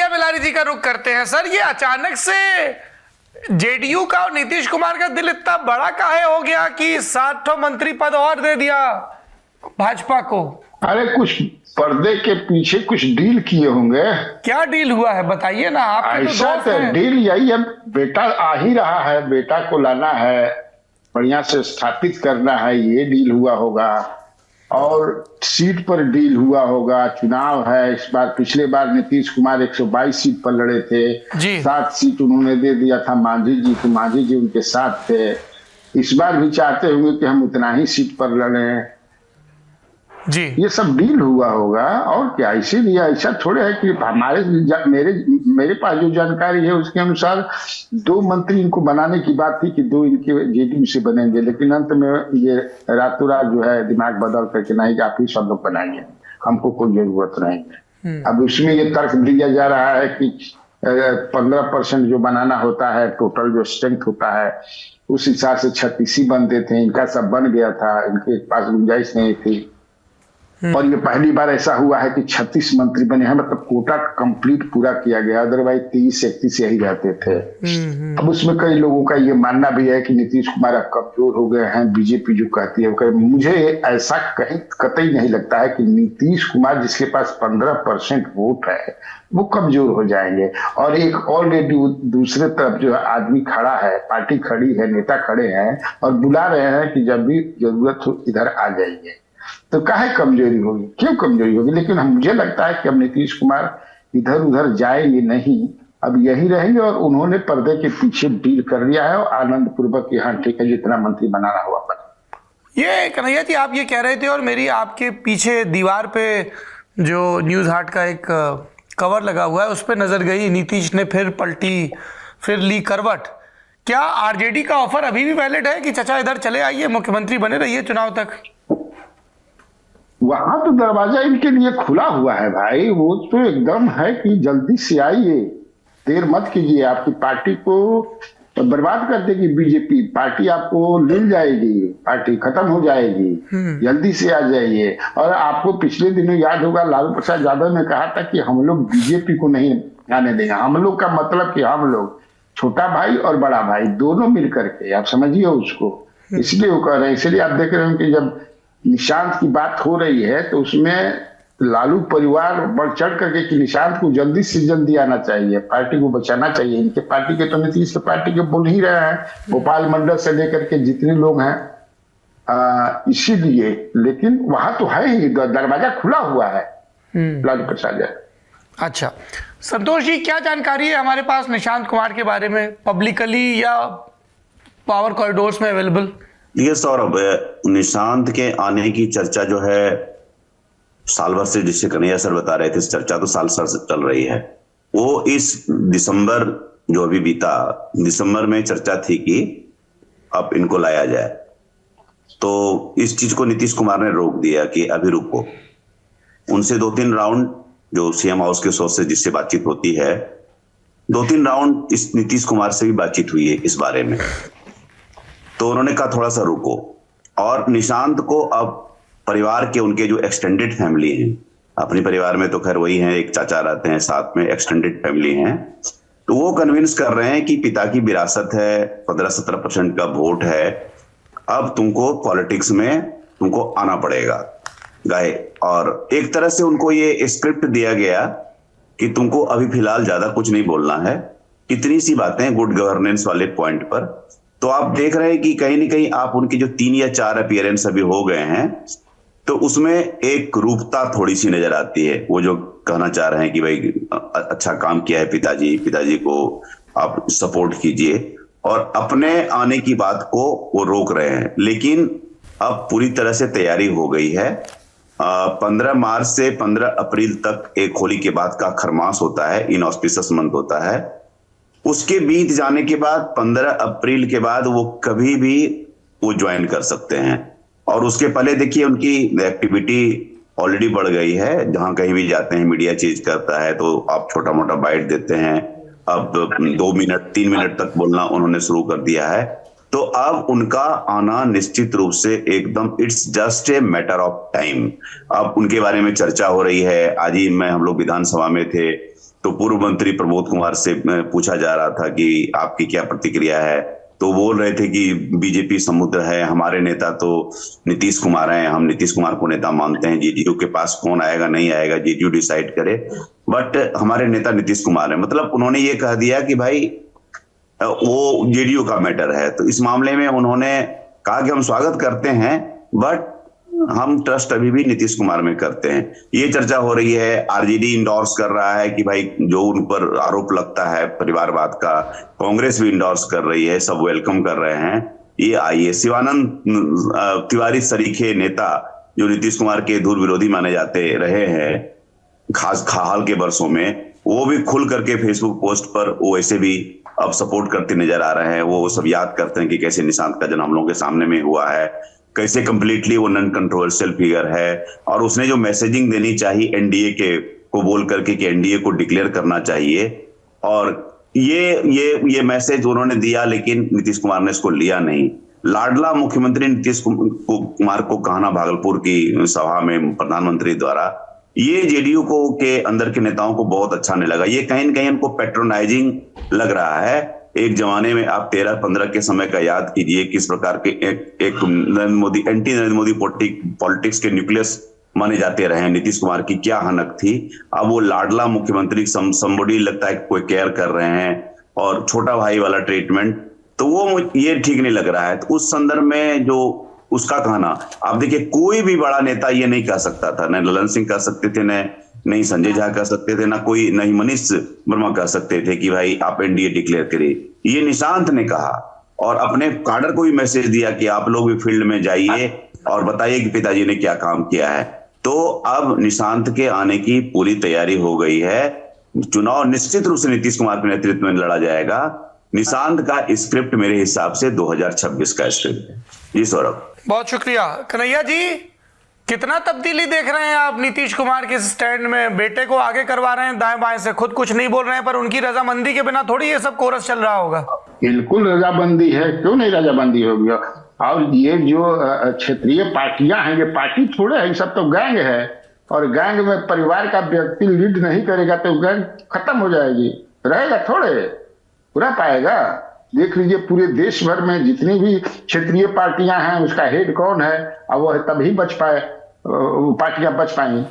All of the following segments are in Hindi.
प्रिया बिलारी जी का रुख करते हैं। सर, ये अचानक से जेडीयू का और नीतीश कुमार का दिल इतना बड़ा काहे हो गया कि 7 मंत्री पद और दे दिया भाजपा को? अरे कुछ पर्दे के पीछे कुछ डील किए होंगे। क्या डील हुआ है बताइए ना। आपके ऐसा तो दोस्त हैं। डील यही है, बेटा आ ही रहा है, बेटा को लाना है, बढ़िया से स्थापित करना है, ये डील हुआ होगा। और सीट पर डील हुआ होगा। चुनाव है इस बार। पिछले बार नीतीश कुमार 122 सीट पर लड़े थे जी। 7 सीट उन्होंने दे दिया था मांझी जी को, मांझी जी उनके साथ थे। इस बार भी चाहते होंगे कि हम उतना ही सीट पर लड़ें जी। ये सब डील हुआ होगा और क्या। इसीलिए ऐसा थोड़े है कि मेरे पास जो जानकारी है उसके अनुसार 2 मंत्री इनको बनाने की बात थी कि 2 इनके जेडीयू से बनेंगे, लेकिन अंत में ये रातों रात जो है दिमाग बदल करके नहीं, आप ही सब लोग बनाएंगे, हमको कोई जरूरत नहीं है। अब उसमें ये तर्क दिया जा रहा है कि 15% जो बनाना होता है, टोटल जो स्ट्रेंथ होता है उस हिसाब से 36 ही बनते थे, इनका सब बन गया था, इनके पास गुंजाइश नहीं थी। और ये पहली बार ऐसा हुआ है कि 36 मंत्री बने हैं, मतलब कोटा कंप्लीट पूरा किया गया। अदरवाइज 30-31 यही रहते थे। अब उसमें कई लोगों का ये मानना भी है कि नीतीश कुमार अब कमजोर हो गए हैं, बीजेपी जो कहती है। मुझे ऐसा कहीं कतई नहीं लगता है कि नीतीश कुमार जिसके पास 15% वोट है वो कमजोर हो जाएंगे। और एक ऑलरेडी दूसरे तरफ जो आदमी खड़ा है, पार्टी खड़ी है, नेता खड़े हैं और बुला रहे हैं कि जब भी जरूरत हो इधर आ जाइए। तो काहे कमजोरी होगी, क्यों कमजोरी होगी? लेकिन मुझे लगता है कि अब नीतीश कुमार इधर उधर जाएंगे नहीं, अब यही रहेंगे। और उन्होंने पर्दे के पीछे डील कर लिया है और आनंद पूर्वक यहाँ ठीक है जितना मंत्री बनाना हुआ बना। ये कन्हैया जी आप ये कह रहे थे और मेरी आपके पीछे दीवार पे जो न्यूज हार्ट का एक कवर लगा हुआ है उस पर नजर गई, नीतीश ने फिर पलटी, फिर ली करवट। क्या आरजेडी का ऑफर अभी भी वैलिड है कि चाचा इधर चले आइए, मुख्यमंत्री बने रहिए चुनाव तक? वहां तो दरवाजा इनके लिए खुला हुआ है भाई। वो तो एकदम है कि जल्दी से आइए, देर मत कीजिए। आपकी पार्टी को बर्बाद कर देगी बीजेपी, पार्टी आपको मिल जाएगी, पार्टी खत्म हो जाएगी। जल्दी से आ जाइए। और आपको पिछले दिनों याद होगा लालू प्रसाद यादव ने कहा था कि हम लोग बीजेपी को नहीं आने देंगे। हम लोग का मतलब कि हम लोग छोटा भाई और बड़ा भाई दोनों मिल करके, आप समझिए उसको। इसलिए वो कह रहे हैं। इसलिए आप देख रहे हैं कि जब निशांत की बात हो रही है तो उसमें लालू परिवार बढ़ चढ़ करके कि निशांत को जल्दी से जल्दी आना चाहिए, पार्टी को बचाना चाहिए। इनके पार्टी के तो नीतीश के पार्टी के बोल ही रहे हैं, भोपाल मंडल से लेकर के जितने लोग हैं। इसीलिए लेकिन वहां तो है ही, दरवाजा खुला हुआ है लालू प्रसाद। अच्छा संतोष जी, क्या जानकारी है हमारे पास निशांत कुमार के बारे में, पब्लिकली या पावर कॉरिडोर्स में अवेलेबल? ये सौरभ, निशांत के आने की चर्चा जो है साल भर से, जिससे कन्हैया सर बता रहे थे, चर्चा तो साल से चल रही है। वो इस दिसंबर जो अभी बीता, दिसंबर में चर्चा थी कि अब इनको लाया जाए। तो इस चीज को नीतीश कुमार ने रोक दिया कि अभी रुको। उनसे 2-3 राउंड जो सीएम हाउस के सोर्स से जिससे बातचीत होती है, 2-3 राउंड इस नीतीश कुमार से भी बातचीत हुई है इस बारे में। तो उन्होंने कहा थोड़ा सा रुको। और निशांत को अब परिवार के, उनके जो एक्सटेंडेड फैमिली हैं, अपने परिवार में तो खैर वही हैं, एक चाचा रहते हैं साथ में, एक्सटेंडेड फैमिली हैं, तो वो कन्विंस कर रहे हैं कि पिता की विरासत है, 15-17% का वोट है, अब तुमको पॉलिटिक्स में तुमको आना पड़ेगा गाय। और एक तरह से उनको ये स्क्रिप्ट दिया गया कि तुमको अभी फिलहाल ज्यादा कुछ नहीं बोलना है, इतनी सी बातें गुड गवर्नेंस वाले पॉइंट पर। तो आप देख रहे हैं कि कहीं ना कहीं आप उनकी जो 3 या 4 अपीयरेंस अभी हो गए हैं, तो उसमें एक रूपता थोड़ी सी नजर आती है। वो जो कहना चाह रहे हैं कि भाई अच्छा काम किया है पिताजी को आप सपोर्ट कीजिए, और अपने आने की बात को वो रोक रहे हैं। लेकिन अब पूरी तरह से तैयारी हो गई है। 15 मार्च से 15 अप्रैल तक एक होली के बाद का खरमास होता है, इनऑस्पिशियस मंथ होता है। उसके बीत जाने के बाद 15 अप्रैल के बाद वो कभी भी वो ज्वाइन कर सकते हैं। और उसके पहले देखिए उनकी एक्टिविटी ऑलरेडी बढ़ गई है। जहां कहीं भी जाते हैं मीडिया चीज करता है तो आप छोटा मोटा बाइट देते हैं। अब 2 मिनट 3 मिनट तक बोलना उन्होंने शुरू कर दिया है। तो अब उनका आना निश्चित रूप से एकदम it's just a matter of time. अब उनके बारे में चर्चा हो रही है। आज ही हम लोग विधानसभा में थे तो पूर्व मंत्री प्रमोद कुमार से पूछा जा रहा था कि आपकी क्या प्रतिक्रिया है, तो बोल रहे थे कि बीजेपी समुद्र है, हमारे नेता तो नीतीश कुमार हैं, हम नीतीश कुमार को नेता मानते हैं, जेडीयू के पास कौन आएगा नहीं आएगा जेडीयू डिसाइड करे, बट हमारे नेता नीतीश कुमार है। मतलब उन्होंने ये कह दिया कि भाई वो जेडीयू का मैटर है। तो इस मामले में उन्होंने कहा कि हम स्वागत करते हैं, बट हम ट्रस्ट अभी भी नीतीश कुमार में करते हैं। ये चर्चा हो रही है, आरजेडी इंडोर्स कर रहा है कि भाई जो उन पर आरोप लगता है परिवारवाद का, कांग्रेस भी इंडोर्स कर रही है, सब वेलकम कर रहे हैं। ये आइए शिवानंद तिवारी सरीखे नेता जो नीतीश कुमार के धुर विरोधी माने जाते रहे हैं खास हाल के वर्षों में, वो भी खुल करके फेसबुक पोस्ट पर वो ऐसे भी अब सपोर्ट करते नजर आ रहे हैं। वो सब याद करते हैं कि कैसे निशांत का जन्म हम लोगों के सामने में हुआ है, कैसे कंप्लीटली वो नॉन कंट्रोवर्शियल फिगर है, और उसने जो मैसेजिंग देनी चाहिए एनडीए के को बोल करके कि एनडीए को डिक्लेयर करना चाहिए, और ये मैसेज उन्होंने दिया, लेकिन नीतीश कुमार ने इसको लिया नहीं। लाडला मुख्यमंत्री नीतीश कुमार को कहना भागलपुर की सभा में प्रधानमंत्री द्वारा, ये जेडीयू को के अंदर के नेताओं को बहुत अच्छा नहीं लगा। ये कहीं न कहीं उनको पैट्रोनाइजिंग लग रहा है। एक जमाने में आप 13-15 के समय का याद कीजिए, किस प्रकार के एक नरेंद्र मोदी एंटी नरेंद्र मोदी पॉलिटिक्स के न्यूक्लियस माने जाते रहे। नीतीश कुमार की क्या हनक थी। अब वो लाडला मुख्यमंत्री संबोडी लगता है कोई केयर कर रहे हैं, और छोटा भाई वाला ट्रीटमेंट, तो वो ये ठीक नहीं लग रहा है। तो उस संदर्भ में जो उसका कहना, आप देखिए कोई भी बड़ा नेता ये नहीं कह सकता था, न ललन सिंह कह सकते थे, नहीं संजय झा कह सकते थे, नहीं मनीष वर्मा कह सकते थे कि भाई आप एनडीए डिक्लेयर करिए। ये निशांत ने कहा, और अपने काडर को भी मैसेज दिया कि आप लोग भी फील्ड में जाइए और बताइए कि पिताजी ने क्या काम किया है। तो अब निशांत के आने की पूरी तैयारी हो गई है। चुनाव निश्चित रूप से नीतीश कुमार के नेतृत्व में लड़ा जाएगा। निशांत का स्क्रिप्ट मेरे हिसाब से 2026 का स्क्रिप्ट है। जी सौरभ, बहुत शुक्रिया। कन्हैया जी, कितना तब्दीली देख रहे हैं आप नीतीश कुमार के स्टैंड में? बेटे को आगे करवा रहे हैं दाएं बाएं से, खुद कुछ नहीं बोल रहे हैं, पर उनकी रजामंदी के बिना थोड़ी ये सब कोरस चल रहा होगा। बिल्कुल रजामंदी है, क्यों नहीं रजामंदी होगी। और ये जो क्षेत्रीय पार्टियां हैं, ये पार्टी थोड़े है, सब तो गैंग है, और गैंग में परिवार का व्यक्ति लीड नहीं करेगा तो गैंग खत्म हो जाएगी। रहेगा थोड़े, रह पाएगा। देख लीजिए पूरे देश भर में जितनी भी क्षेत्रीय पार्टियां हैं, उसका हेड कौन है, और वो तभी बच पाए, पार्टियां बच पाई।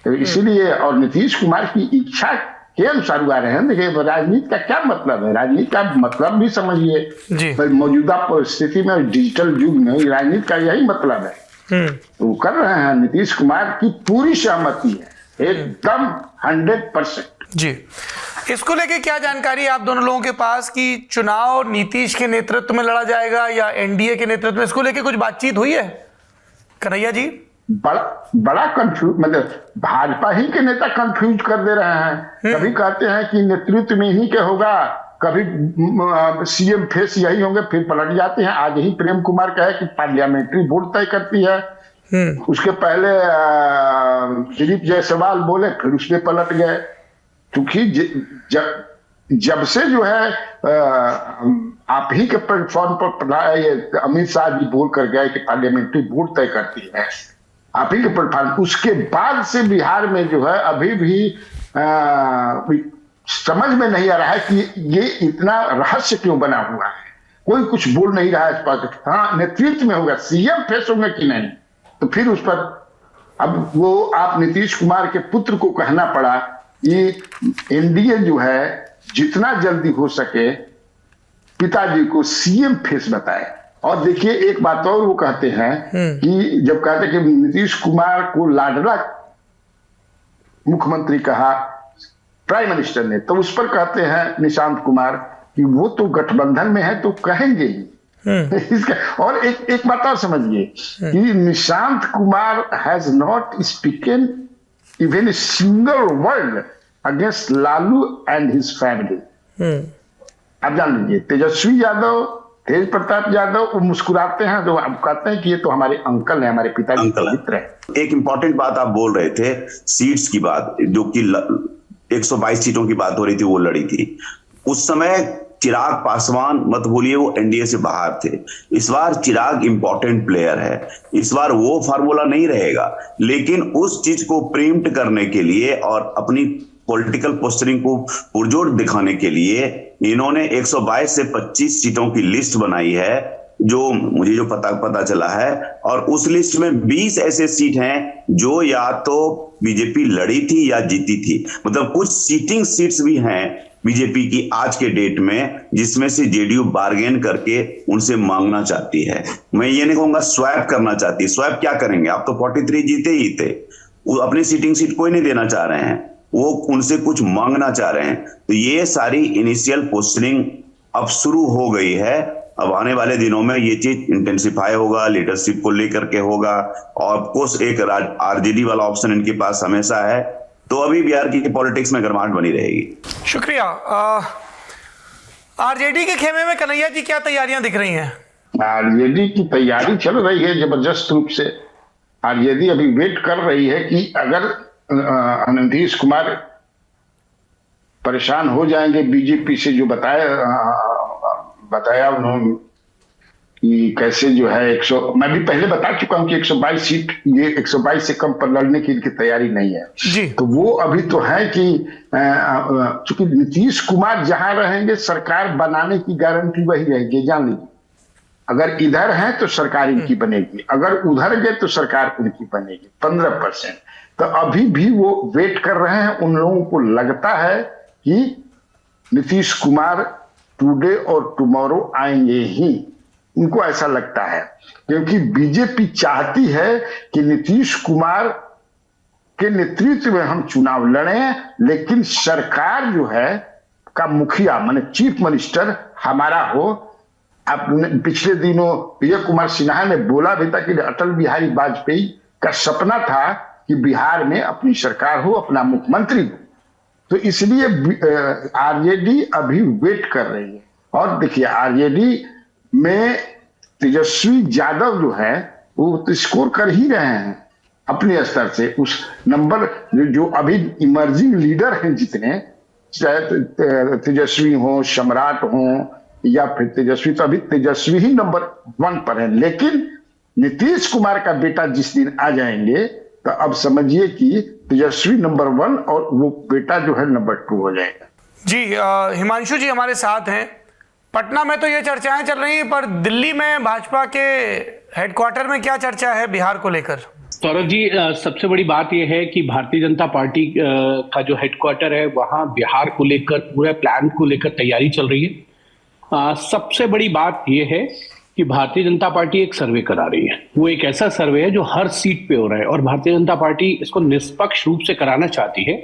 तो इसीलिए, और नीतीश कुमार की इच्छा के अनुसार हुआ रहे हैं। देखिए राजनीति का क्या मतलब है, राजनीति का मतलब भी समझिए। मौजूदा परिस्थिति में, डिजिटल युग में राजनीति का यही मतलब है। तो कर रहे हैं, नीतीश कुमार की पूरी सहमति है, एकदम 100%। जी, इसको लेके क्या जानकारी आप दोनों लोगों के पास कि चुनाव नीतीश के नेतृत्व में लड़ा जाएगा या एनडीए के नेतृत्व में? इसको लेके कुछ बातचीत हुई है कन्हैया जी? बड़ा कंफ्यूज, मतलब भाजपा ही के नेता कंफ्यूज कर दे रहे हैं। कभी कहते हैं कि नेतृत्व में ही के होगा, कभी सीएम फेस यही होंगे, फिर पलट जाते हैं। आज ही प्रेम कुमार कहे कि पार्लियामेंट्री बोर्ड तय करती है। उसके पहले दिलीप जायसवाल बोले, फिर उसमें पलट गए। क्योंकि जब से जो है आप ही के प्लेटफॉर्म पर अमित शाह जी बोल कर गए कि पार्लियामेंट्री बोर्ड तय करती है, आप ही के प्लेटफॉर्म, उसके बाद से बिहार में जो है अभी भी समझ में नहीं आ रहा है कि ये इतना रहस्य क्यों बना हुआ है। कोई कुछ बोल नहीं रहा है इस पर। हाँ, नेतृत्व में होगा, सीएम फेस होंगे कि नहीं, तो फिर उस पर अब वो आप नीतीश कुमार के पुत्र को कहना पड़ा ये एनडीए जो है जितना जल्दी हो सके पिताजी को सीएम फेस बताए। और देखिए एक बात और वो कहते हैं कि जब कहते कि नीतीश कुमार को लाडला मुख्यमंत्री कहा प्राइम मिनिस्टर ने, तो उस पर कहते हैं निशांत कुमार कि वो तो गठबंधन में है तो कहेंगे ही। और एक बात और समझिए कि Nishant Kumar has not spoken even a single word against Lalu and his family। आप जान लीजिए तेजस्वी यादव, तेज प्रताप यादव, वो मुस्कुराते हैं, जो आप कहते हैं कि ये तो हमारे अंकल हैं, हमारे पिताजी के मित्र हैं। एक इंपॉर्टेंट बात आप बोल रहे थे, सीट्स की बात, जो कि 122 सीटों की बात हो रही थी, वो लड़ी थी उस समय। चिराग पासवान मत भूलिए, वो एनडीए से बाहर थे। इस बार चिराग इंपॉर्टेंट प्लेयर है, इस बार वो फार्मूला नहीं रहेगा, लेकिन उस चीज को प्रीम्प्ट करने के लिए और अपनी पॉलिटिकल पोस्टरिंग को पुरजोर दिखाने के लिए इन्होंने 122 से 25 सीटों की लिस्ट बनाई है, जो मुझे जो पता चला है। और उस लिस्ट में 20 ऐसे सीट हैं जो या तो बीजेपी लड़ी थी या जीती थी। मतलब कुछ सीटिंग सीट्स भी हैं बीजेपी की आज के डेट में, जिसमें से जेडीयू बार्गेन करके उनसे मांगना चाहती है। मैं ये नहीं कहूंगा स्वैप करना चाहती। स्वैप क्या करेंगे? आप तो 43 जीते ही थे, वो अपनी सीटिंग सीट कोई नहीं देना चाह रहे हैं, वो उनसे कुछ मांगना चाह रहे हैं। तो ये सारी इनिशियल पोस्टरिंग अब शुरू हो गई है। अब आने वाले दिनों में ये चीज इंटेंसिफाई होगा, लीडरशिप को लेकर के होगा। और ऑफकोर्स एक आरजेडी वाला ऑप्शन इनके पास हमेशा है। तो अभी बिहार की पॉलिटिक्स में गर्माहट बनी रहेगी। शुक्रिया। आरजेडी के खेमे में कन्हैया जी क्या तैयारियां दिख रही हैं? आरजेडी की तैयारी चल रही है जबरदस्त रूप से। आरजेडी अभी वेट कर रही है कि अगर नीतीश कुमार परेशान हो जाएंगे बीजेपी से, जो बताया उन्होंने कि कैसे जो है मैं भी पहले बता चुका हूं कि 122 सीट, ये 122 से कम पर लड़ने की इनकी तैयारी नहीं है जी। तो वो अभी तो है कि चूंकि नीतीश कुमार जहां रहेंगे सरकार बनाने की गारंटी वही रहेगी, जान लीजिए। अगर इधर है तो सरकार इनकी बनेगी, अगर उधर गए तो सरकार उनकी बनेगी 15%। तो अभी भी वो वेट कर रहे हैं। उन लोगों को लगता है कि नीतीश कुमार टुडे और टुमारो आएंगे ही, उनको ऐसा लगता है। क्योंकि बीजेपी चाहती है कि नीतीश कुमार के नेतृत्व में हम चुनाव लड़ें, लेकिन सरकार जो है का मुखिया माने चीफ मिनिस्टर हमारा हो। आप पिछले दिनों विजय कुमार सिन्हा ने बोला भी था कि अटल बिहारी वाजपेयी का सपना था कि बिहार में अपनी सरकार हो, अपना मुख्यमंत्री हो। तो इसलिए आरजेडी अभी वेट कर रही है। और देखिए आरजेडी में तेजस्वी यादव जो है वो तो स्कोर कर ही रहे हैं अपने स्तर से। उस नंबर जो अभी इमर्जिंग लीडर हैं जितने, चाहे तेजस्वी हो, सम्राट हो या फिर तेजस्वी, तो अभी तेजस्वी ही नंबर 1 पर है। लेकिन नीतीश कुमार का बेटा जिस दिन आ जाएंगे तो अब समझिए कि तेजस्वी नंबर 1 और वो बेटा जो है नंबर 2 हो जाएगा। जी हिमांशु जी हमारे साथ हैं। पटना में तो ये चर्चाएं चल रही हैं, पर दिल्ली में भाजपा के हेडक्वार्टर में क्या चर्चा है बिहार को लेकर? सौरभ जी, सबसे बड़ी बात यह है कि भारतीय जनता पार्टी का जो हेडक्वार्टर है वहां बिहार को लेकर पूरे प्लान को लेकर तैयारी चल रही है। सबसे बड़ी बात यह है कि भारतीय जनता पार्टी एक सर्वे करा रही है। वो एक ऐसा सर्वे है जो हर सीट पे हो रहा है और भारतीय जनता पार्टी इसको निष्पक्ष रूप से कराना चाहती है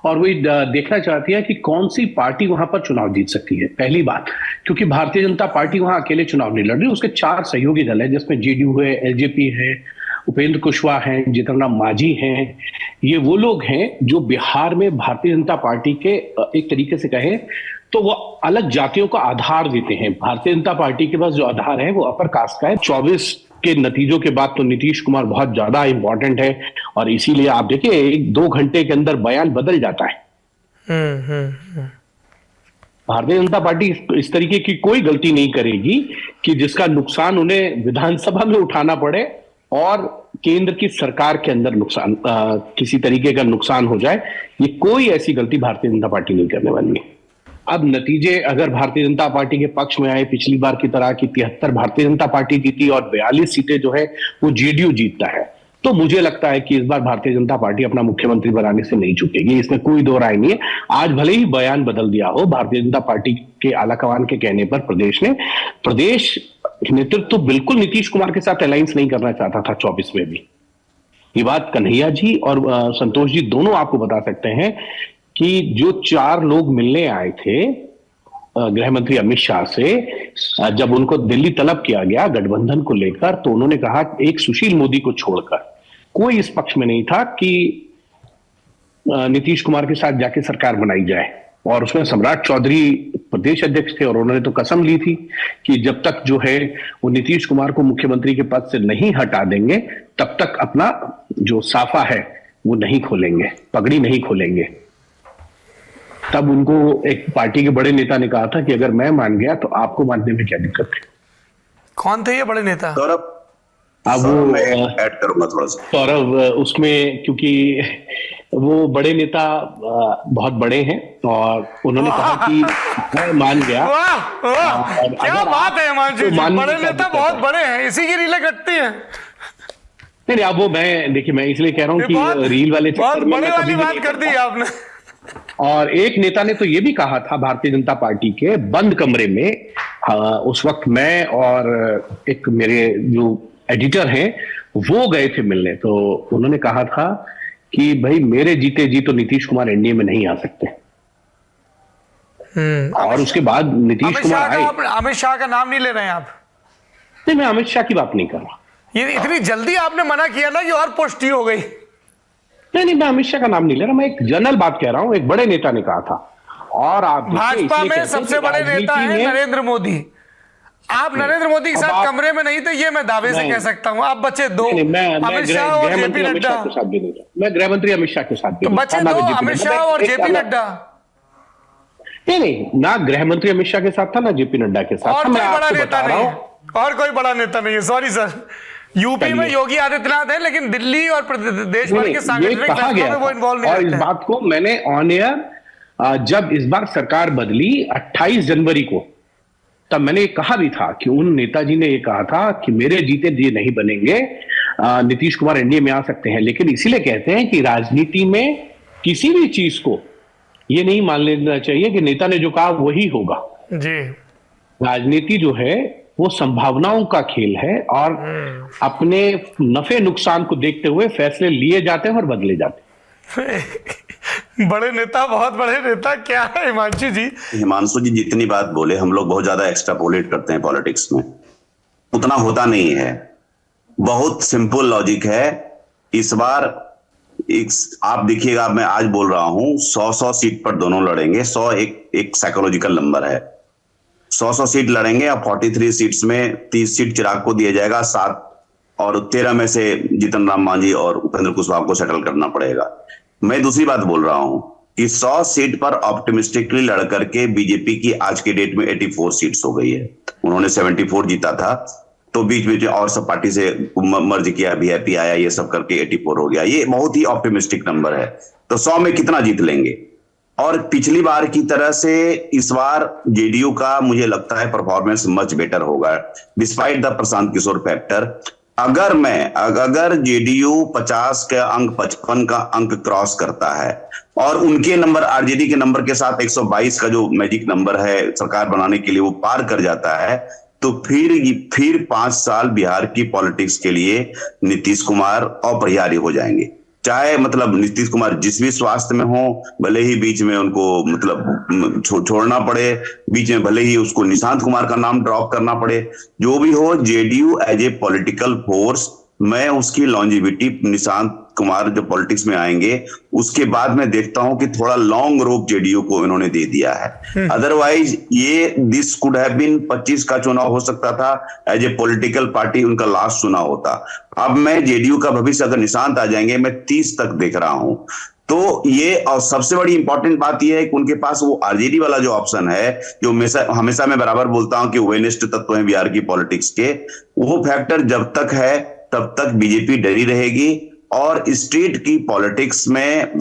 और वो देखना चाहती है कि कौन सी पार्टी वहां पर चुनाव जीत सकती है। पहली बात, क्योंकि भारतीय जनता पार्टी वहां अकेले चुनाव नहीं लड़ रही, उसके 4 सहयोगी दल है, जिसमें जेडीयू है, एलजेपी है, उपेंद्र कुशवाहा हैं, जितन राम मांझी हैं। ये वो लोग हैं जो बिहार में भारतीय जनता पार्टी के एक तरीके से कहें तो वो अलग जातियों का आधार देते हैं। भारतीय जनता पार्टी के पास जो आधार है वो अपर कास्ट का है। 24 के नतीजों के बाद तो नीतीश कुमार बहुत ज्यादा इंपॉर्टेंट है और इसीलिए आप देखिए 1-2 घंटे के अंदर बयान बदल जाता है। भारतीय जनता पार्टी इस तरीके की कोई गलती नहीं करेगी कि जिसका नुकसान उन्हें विधानसभा में उठाना पड़े और केंद्र की सरकार के अंदर नुकसान किसी तरीके का नुकसान हो जाए। ये कोई ऐसी गलती भारतीय जनता पार्टी नहीं करने वाली है। अब नतीजे अगर भारतीय जनता पार्टी के पक्ष में आए, पिछली बार की तरह की 73 भारतीय जनता पार्टी जीती और 42 सीटें जो है वो जेडीयू जीतता है, तो मुझे लगता है कि इस बार भारतीय जनता पार्टी अपना मुख्यमंत्री बनाने से नहीं चूकेगी। इसमें कोई दो राय नहीं है। आज भले ही बयान बदल दिया हो भारतीय जनता पार्टी के आलाकमान के कहने पर, प्रदेश नेतृत्व तो बिल्कुल नीतीश कुमार के साथ अलायंस नहीं करना चाहता था 24 में भी। ये बात कन्हैया जी और संतोष जी दोनों आपको बता सकते हैं कि जो 4 लोग मिलने आए थे गृह मंत्री अमित शाह से, जब उनको दिल्ली तलब किया गया गठबंधन को लेकर, तो उन्होंने कहा एक सुशील मोदी को छोड़कर कोई इस पक्ष में नहीं था कि नीतीश कुमार के साथ जाके सरकार बनाई जाए। और उसमें सम्राट चौधरी प्रदेश अध्यक्ष थे और उन्होंने तो कसम ली थी कि जब तक जो है वो नीतीश कुमार को मुख्यमंत्री के पद से नहीं हटा देंगे तब तक अपना जो साफा है वो नहीं खोलेंगे, पगड़ी नहीं खोलेंगे। तब उनको एक पार्टी के बड़े नेता ने कहा था कि अगर मैं मान गया तो आपको मानने में क्या दिक्कत है। कौन थे ये बड़े नेता? अब वो ऐड करूंगा थोड़ा सा। सौरभ, उसमें क्योंकि वो बड़े नेता बहुत बड़े हैं और उन्होंने कहा कि मैं मान गया। वाह वाह, और क्या अगर बात है हिमांशु तो जी, मानने बड़े का नेता दिक्कत बहुत है। बड़े हैं, इसी की रीलें कटती हैं। नहीं अब वो मैं देखिए मैं इसलिए कह रहा हूँ ये कि बहुत रील वाले बहुत चक्कर में बड़े मैं वाली कभी भी बात नहीं कर दी करता। आपने। और एक नेता ने तो ये भी कहा था भारतीय जनता पार्टी के बंद कमरे में, उस वक्त मैं और एक मेरे जो एडिटर हैं वो गए थे मिलने, तो उन्होंने कहा था कि भाई मेरे जीते जी तो नीतीश कुमार एनडीए में नहीं आ सकते। और उसके बाद नीतीश अमित कुमार शाह आए। का अमित शाह का नाम नहीं ले रहे हैं आप? नहीं मैं अमित शाह की बात नहीं कर रहा। ये इतनी जल्दी आपने मना किया ना कि और पुष्टि हो गई। नहीं मैं अमित शाह का नाम नहीं ले रहा, मैं एक जनरल बात कह रहा हूं, एक बड़े नेता ने कहा था। और आप देखिए, भाजपा इसलिए में कहते हैं सबसे कि बड़े नेता राजनीति है में- नरेंद्र मोदी। आप नरेंद्र मोदी के अब साथ आप- कमरे में नहीं थे, ये मैं दावे से नहीं। कह सकता हूं। आप बचे दो, नहीं, मैं अमित शाह और गृह जेपी मंत्री अमित नड्डा। शाह के साथ भी नहीं था। मैं गृह मंत्री अमित शाह के साथ भी तो नहीं बचे था, ना दो, JP अमित नड्डा। शाह और एक जेपी अलग- नड्डा। नहीं ना गृह मंत्री अमित शाह के साथ था, ना जेपी नड्डा के साथ और था। कोई मैं बड़ा आपको नेता बता रहा नहीं हूं। है, और कोई बड़ा नेता नहीं है। सॉरी सर, यूपी में चलिए। योगी आदित्यनाथ है, लेकिन दिल्ली और देश भर के ये सांगठनिक कहा फैसलों गया में वो था। इन्वॉल्व नहीं और इस रहते हैं। बात को मैंने ऑन एयर जब इस बार सरकार बदली 28 जनवरी को, तब मैंने कहा भी था कि उन नेताजी ने ये कहा था कि मेरे जीते जी नहीं बनेंगे, नीतीश कुमार एनडीए में आ सकते हैं। लेकिन इसीलिए कहते हैं कि राजनीति में किसी भी चीज को ये नहीं मान लेना चाहिए कि नेता ने जो कहा वही होगा। जी, राजनीति जो है वो संभावनाओं का खेल है और अपने नफे नुकसान को देखते हुए फैसले लिए जाते हैं और बदले जाते हैं। बड़े नेता, बहुत बड़े नेता क्या है हिमांशु जी? हिमांशु जी जितनी बात बोले, हम लोग बहुत ज्यादा एक्स्ट्रापोलेट करते हैं पॉलिटिक्स में, उतना होता नहीं है। बहुत सिंपल लॉजिक है। इस बार आप देखिएगा, मैं आज बोल रहा हूं 100 सीट पर दोनों लड़ेंगे। 100 एक साइकोलॉजिकल नंबर है। 100 सीट लड़ेंगे और 43 सीट्स में 30 सीट चिराग को दिया जाएगा, 7 और 13 में से जीतन राम मांझी और उपेंद्र कुशवाहा को सेटल करना पड़ेगा। मैं दूसरी बात बोल रहा हूं कि 100 सीट पर ऑप्टिमिस्टिकली लड़ करके बीजेपी की आज के डेट में 84 सीट्स हो गई है। उन्होंने 74 जीता था, तो बीच बीच में और सब पार्टी से मर्ज किया, वीआईपी आया, ये सब करके 84 हो गया। ये बहुत ही ऑप्टिमिस्टिक नंबर है। तो 100 में कितना जीत लेंगे? और पिछली बार की तरह से इस बार जेडीयू का मुझे लगता है परफॉर्मेंस मच बेटर होगा, despite the Prashant Kishor factor. अगर जेडीयू 50 का अंक 55 का अंक क्रॉस करता है और उनके नंबर आरजेडी के नंबर के साथ 122 का जो मैजिक नंबर है सरकार बनाने के लिए वो पार कर जाता है, तो फिर 5 साल बिहार की पॉलिटिक्स के लिए नीतीश कुमार अपरिहार्य हो जाएंगे। चाहे मतलब नीतीश कुमार जिस भी स्वास्थ्य में हो, भले ही बीच में उनको मतलब छोड़ना पड़े, बीच में भले ही उसको निशांत कुमार का नाम ड्रॉप करना पड़े, जो भी हो, JDU as a political force, मैं उसकी लॉन्जिविटी निशांत कुमार जो पॉलिटिक्स में आएंगे उसके बाद मैं देखता हूं कि थोड़ा लॉन्ग रोप जेडीयू को इन्होंने दे दिया है। अदरवाइज ये दिस कुड हैव बीन 25 का चुनाव हो सकता था, एज ए पॉलिटिकल पार्टी उनका लास्ट चुनाव होता। अब मैं जेडीयू का भविष्य अगर निशांत आ जाएंगे, मैं 30 तक देख रहा हूं। तो ये, और सबसे बड़ी इंपॉर्टेंट बात यह है कि उनके पास वो आरजेडी वाला जो ऑप्शन है, जो हमेशा मैं बराबर बोलता हूं कि वेनिस्ट तत्व है बिहार की पॉलिटिक्स के, वो फैक्टर जब तक है तब तक बीजेपी डरी रहेगी। और स्टेट की पॉलिटिक्स में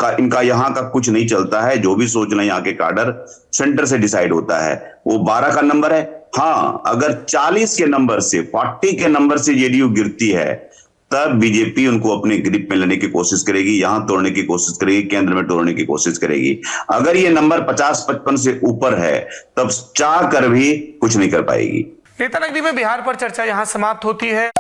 इनका यहां का कुछ नहीं चलता है। जो भी सोचना यहाँ के काडर सेंटर से डिसाइड होता है। वो 12 का नंबर है। हाँ, अगर 40 के नंबर से, 40 के नंबर से जेडीयू गिरती है, तब बीजेपी उनको अपने ग्रिप में लेने की कोशिश करेगी, यहां तोड़ने की कोशिश करेगी, केंद्र में तोड़ने की कोशिश करेगी। अगर ये नंबर 50-55 से ऊपर है, तब चाह कर भी कुछ नहीं कर पाएगी। नेता नगरी में बिहार पर चर्चा यहां समाप्त होती है।